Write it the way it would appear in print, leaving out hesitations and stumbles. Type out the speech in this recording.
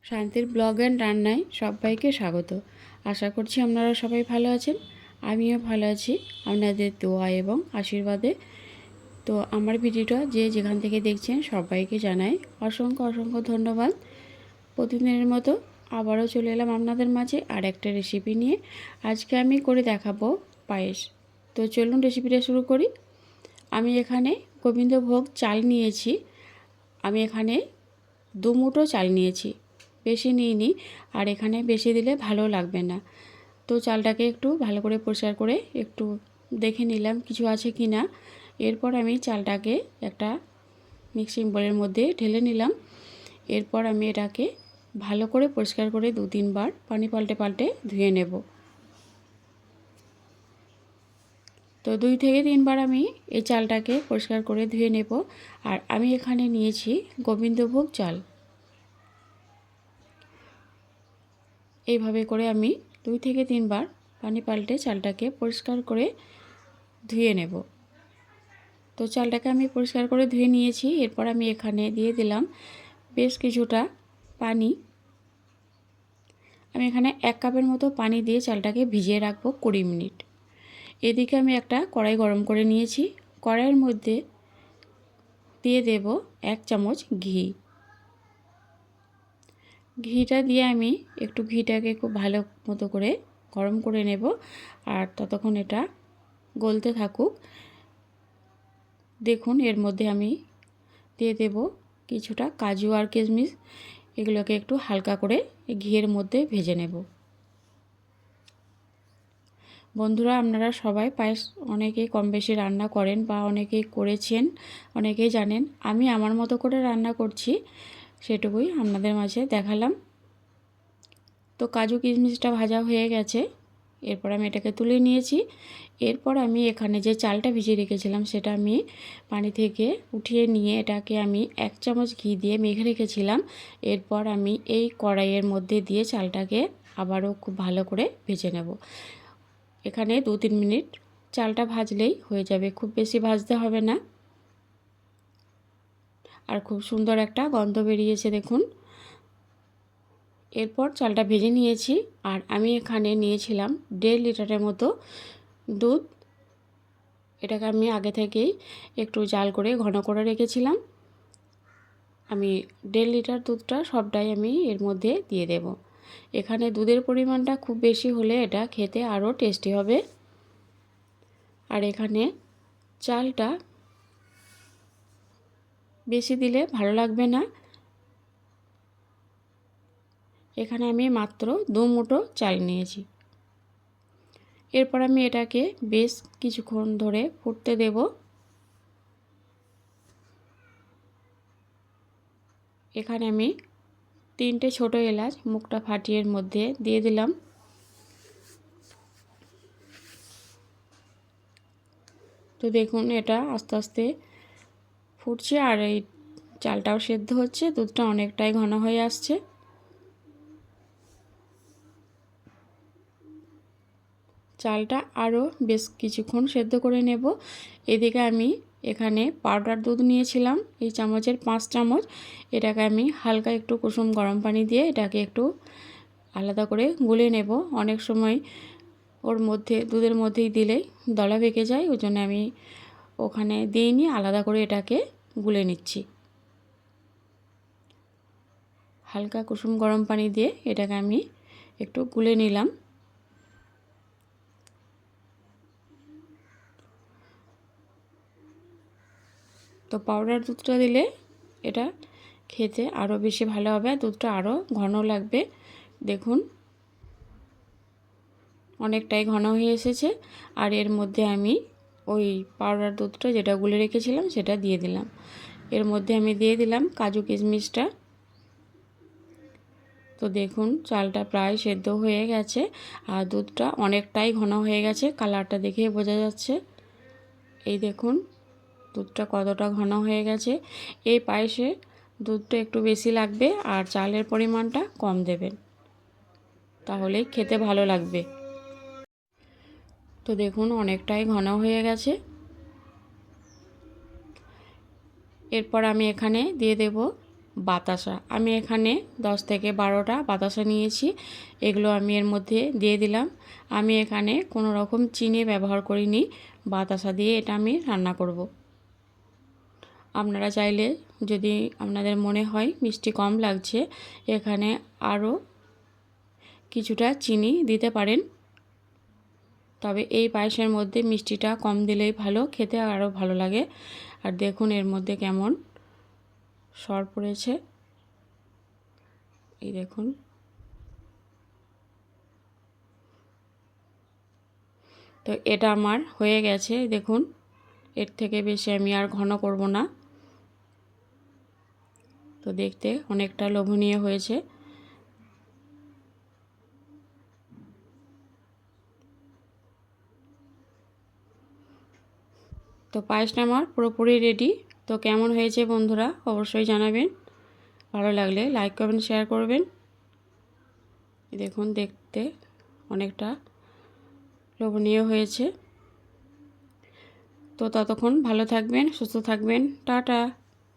শান্তির blog and রান্নায় সবাইকে স্বাগত। আশা করছি আপনারা সবাই ভালো আছেন। আমিও ভালো আছি আপনাদের দোয়া এবং আশীর্বাদে। তো আমার ভিডিওটা যে যেখান থেকে দেখছেন সবাইকে জানাই অসংখ্য অসংখ্য ধন্যবাদ। প্রতিদিনের মতো আবারও চলে এলাম আপনাদের মাঝে আর একটা রেসিপি নিয়ে। আজকে আমি করে দেখাবো পায়েস। তো চলুন রেসিপিটা শুরু করি। আমি এখানে গোবিন্দভোগ চাল নিয়েছি। আমি এখানে 2 মুঠো চাল নিয়েছি, বেশি নিইনি। আর এখানে বেশি দিলে ভালো লাগবে না। তো চালটাকে একটু ভালো করে পরিষ্কার করে একটু দেখে নিলাম কিছু আছে কি না। এরপর আমি চালটাকে একটা মিক্সিং বোলের মধ্যে ঢেলে নিলাম। এরপর আমি এটাকে ভালো করে পরিষ্কার করে 2-3 বার পানি পাল্টে পাল্টে ধুয়ে নেব। তো 2 থেকে 3 বার আমি এই চালটাকে পরিষ্কার করে ধুয়ে নেব। আর আমি এখানে নিয়েছি গোবিন্দভোগ চাল। এইভাবে করে আমি 2 থেকে 3 বার পানি পাল্টে চালটাকে পরিষ্কার করে ধুয়ে নেব। তো চালটাকে আমি পরিষ্কার করে ধুয়ে নিয়েছি। এরপর আমি এখানে দিয়ে দিলাম বেশ কিছুটা পানি। আমি এখানে 1 কাপের মতো পানি দিয়ে চালটাকে ভিজিয়ে রাখবো 20 মিনিট। এদিকে আমি একটা কড়াই গরম করে নিয়েছি। কড়াইয়ের মধ্যে দিয়ে দেব 1 চামচ ঘি। ঘিটা দিয়ে আমি একটু ঘিটাকে খুব ভালো মতো করে গরম করে নেব। আর ততক্ষণ এটা গলতে থাকুক। দেখুন এর মধ্যে আমি দিয়ে দেব কিছুটা কাজু আর কিশমিশ। এগুলোকে একটু হালকা করে ঘিয়ের মধ্যে ভেজে নেব। বন্ধুরা, আপনারা সবাই পায়েস অনেকেই কম বেশি রান্না করেন বা অনেকেই করেছেন, অনেকেই জানেন। আমি আমার মতো করে রান্না করছি, সেটুকুই আপনাদের মাঝে দেখালাম। তো কাজু কিশমিশটা ভাজা হয়ে গেছে। এরপর আমি এটাকে তুলে নিয়েছি। এরপর আমি এখানে যে চালটা ভিজিয়ে রেখেছিলাম সেটা আমি পানি থেকে উঠিয়ে নিয়ে এটাকে আমি 1 চামচ ঘি দিয়ে মেখে রেখেছিলাম। এরপর আমি এই কড়াইয়ের মধ্যে দিয়ে চালটাকে আবারও খুব ভালো করে ভেজে নেব। এখানে 2-3 মিনিট চালটা ভাজলেই হয়ে যাবে, খুব বেশি ভাজতে হবে না। আর খুব সুন্দর একটা গন্ধ বেরিয়েছে দেখুন। এরপর চালটা ভেজে নিয়েছি। আর আমি এখানে নিয়েছিলাম 1.5 লিটারের মতো দুধ। এটাকে আমি আগে থেকেই একটু জাল করে ঘন করে রেখেছিলাম। আমি 1.5 লিটার দুধটা সবটাই আমি এর মধ্যে দিয়ে দেব। এখানে দুধের পরিমাণটা খুব বেশি হলে এটা খেতে আরও টেস্টি হবে। আর এখানে চালটা বেশি দিলে ভালো লাগবে না। এখানে আমি মাত্র 2 মুঠো চাল নিয়েছি। এরপর আমি এটাকে বেশ কিছুক্ষণ ধরে ফুটতে দেব। এখানে আমি 3টে ছোট এলাচ মুখটা ফাটিয়ে এর মধ্যে দিয়ে দিলাম। তো দেখুন এটা আস্তে আস্তে ফুটছে আর এই চালটাও সেদ্ধ হচ্ছে, দুধটা অনেকটাই ঘন হয়ে আসছে। চালটা আরও বেশ কিছুক্ষণ সেদ্ধ করে নেব। এদিকে আমি এখানে পাউডার দুধ নিয়েছিলাম এই চামচের 5 চামচ। এটাকে আমি হালকা একটু কুসুম গরম পানি দিয়ে এটাকে একটু আলাদা করে গুলে নেব। অনেক সময় ওর মধ্যে দুধের মধ্যেই দিলেই দলা পেকে যায়, ওই জন্য আমি ওখানে দিইনি, আলাদা করে এটাকে গুলে নিচ্ছি। হালকা কুসুম গরম পানি দিয়ে এটাকে আমি একটু গুলে নিলাম। তো পাউডার দুধটা দিলে এটা খেতে আরও বেশি ভালো হবে, দুধটা আরও ঘন লাগবে। দেখুন অনেকটাই ঘন হয়ে এসেছে। আর এর মধ্যে আমি ওই পাউডার দুধটা যেটা গুলে রেখেছিলাম সেটা দিয়ে দিলাম। এর মধ্যে আমি দিয়ে দিলাম কাজু কিশমিশটা। তো দেখুন চালটা প্রায় সেদ্ধ হয়ে গেছে আর দুধটা অনেকটাই ঘন হয়ে গেছে, কালারটা দেখেই বোঝা যাচ্ছে। এই দেখুন দুধটা কতটা ঘন হয়ে গেছে। এই পায়েসে দুধটা একটু বেশি লাগবে আর চালের পরিমাণটা কম দেবেন, তাহলেই খেতে ভালো লাগবে। তো দেখুন অনেকটাই ঘন হয়ে গেছে। এরপর আমি এখানে দিয়ে দেব বাতাসা। আমি এখানে 10 থেকে 12টা বাতাসা নিয়েছি, এগুলো আমি এর মধ্যে দিয়ে দিলাম। আমি এখানে কোনো রকম চিনি ব্যবহার করিনি, বাতাসা দিয়ে এটা আমি রান্না করব। আপনারা চাইলে যদি আপনাদের মনে হয় মিষ্টি কম লাগছে, এখানে আরও কিছুটা চিনি দিতে পারেন। তবে এই পায়েসের মধ্যে মিষ্টিটা কম দিলেই ভালো, খেতে আরও ভালো লাগে। আর দেখুন এর মধ্যে কেমন সর পড়েছে, এই দেখুন। তো এটা আমার হয়ে গেছে, দেখুন। এর থেকে বেশি আমি আর ঘন করব না। তো দেখতে অনেকটা লোভনীয় হয়েছে। তো পায়েসটা আমার পুরোপুরি রেডি। তো কেমন হয়েছে বন্ধুরা অবশ্যই জানাবেন। ভালো লাগলে লাইক করবেন, শেয়ার করবেন। দেখুন দেখতে অনেকটা লোভনীয় হয়েছে। তো ততক্ষণ ভালো থাকবেন, সুস্থ থাকবেন। টাটা।